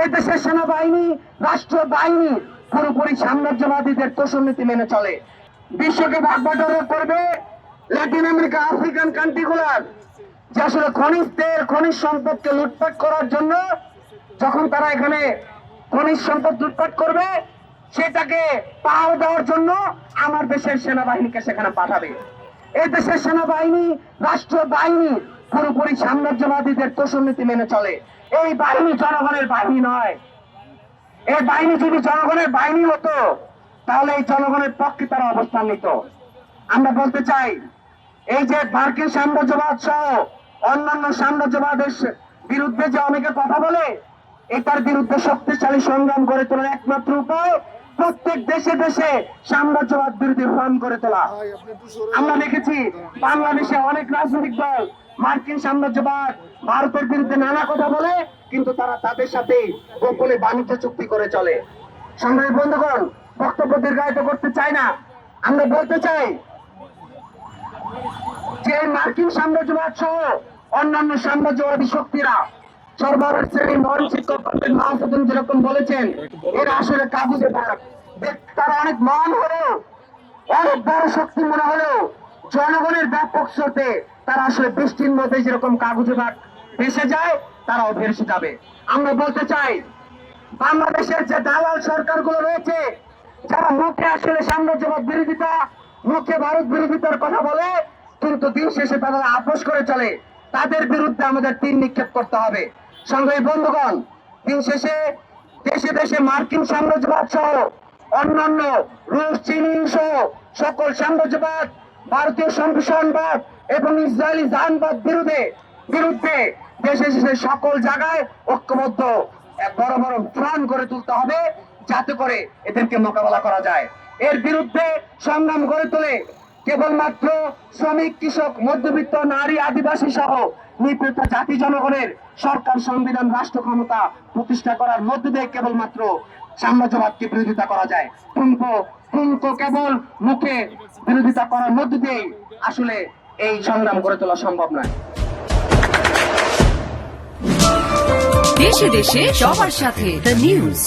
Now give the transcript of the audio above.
এই দেশের সেনাবাহিনী, রাষ্ট্র বাহিনী পুরোপুরি সাম্রাজ্যবাদীদের তোষণনীতি মেনে চলে। বিশ্বকে ভাগবাটোয়ারা করবে ল্যাটিন আমেরিকা, আফ্রিকান কান্ট্রিগুলার, যে আসলে খনিজ তেল, খনিজ সম্পদকে লুটপাট করার জন্য যখন তারা এখানে খনিজ সম্পদ লুটপাট করবে, সেটাকে পাহাড় দেওয়ার জন্য আমার দেশের সেনাবাহিনীকে সেখানে পাঠাবে। এই দেশের সেনাবাহিনী, রাষ্ট্র বাহিনী পুরোপুরি সাম্রাজ্যবাদীদের তোষণনীতি মেনে চলে। এই বাহিনী জনগণের বাহিনী নয়। এই বাহিনী যদি জনগণের বাহিনী হতো, তাহলে এই জনগণের পক্ষে তারা অবস্থান নিত। আমরা বলতে চাই, এই যে মার্কিন সাম্রাজ্যবাদ সহ অন্যান্য সাম্রাজ্যবাদের বিরুদ্ধে যে অনেকে কথা বলে, এটার বিরুদ্ধে শক্তিশালী সংগ্রাম গড়ে তোলার একমাত্র উপায় প্রত্যেক দেশে দেশে সাম্রাজ্যবাদ বিরোধী ফ্রন্ট গড়ে তোলা। আমরা দেখেছি বাংলাদেশে অনেক রাজনৈতিক দল মার্কিন সাম্রাজ্যবাদ, ভারতের বিরুদ্ধে নানা কথা বলে, কিন্তু তারা তাদের সাথে গোপনে বাণিজ্য চুক্তি করে চলে। সংগ্রামী বন্ধুগণ, বক্তব্য দীর্ঘায়িত করতে চাই না। আমরা বলতে চাই যে মার্কিন সাম্রাজ্যবাদ সহ অন্যান্য সাম্রাজ্যবাদী শক্তিরা সরবরাহ শ্রেণীর মহান শিক্ষক মাহমুদুল যেরকম বলেছেন, এরা আসলে কাগজে ভাগ। তারা অনেক মহান হলেও, অনেক বড় শক্তি মনে হলেও জনগণের ব্যাপক স্রোতে তারা আসলে বৃষ্টির মধ্যে যেরকম কাগজে ভাগ ভেসে যায়, তারাও ভেসে যাবে। আমরা বলতে চাই, বাংলাদেশের যে দালাল সরকারগুলো রয়েছে, যারা মুখে আসলে সাম্রাজ্যবাদ বিরোধিতা, মুখে ভারত বিরোধিতার কথা বলে, কিন্তু দিন শেষে তারা আপোষ করে চলে, তাদের বিরুদ্ধে আমাদের তীর নিক্ষেপ করতে হবে। সংগ্রামী বন্ধুগণ, দিন শেষে দেশে দেশে মার্কিন সাম্রাজ্যবাদ সহ অন্যান্য রুশ, চীন সহ সকল সাম্রাজ্যবাদ, ভারতীয় সম্প্রসারণবাদ এবং ইসরায়েলি জাহানবাদ বিরুদ্ধে দেশে দেশে সকল জায়গায় ঐক্যবদ্ধ বড় বড় ফ্রন্ট গড়ে তুলতে হবে, যাতে করে এদেরকে মোকাবেলা করা যায়। এর বিরুদ্ধে সংগ্রাম গড়ে তোলে কেবলমাত্র শ্রমিক, কৃষক, মধ্যবিত্ত, নারী, আদিবাসী সহ নিপীড়িত জাতি জনগণের সরকার, সংবিধান, রাষ্ট্র ক্ষমতা প্রতিষ্ঠা করার মধ্য দিয়ে কেবলমাত্র সাম্রাজ্যবাদকে বিরোধিতা করা যায়। কিন্তু কেবল মুখে বিরোধিতা করার মধ্য দিয়েই আসলে এই সংগ্রাম গড়ে তোলা সম্ভব নয়। দেশে দেশে সবার সাথে দ্য নিউজ।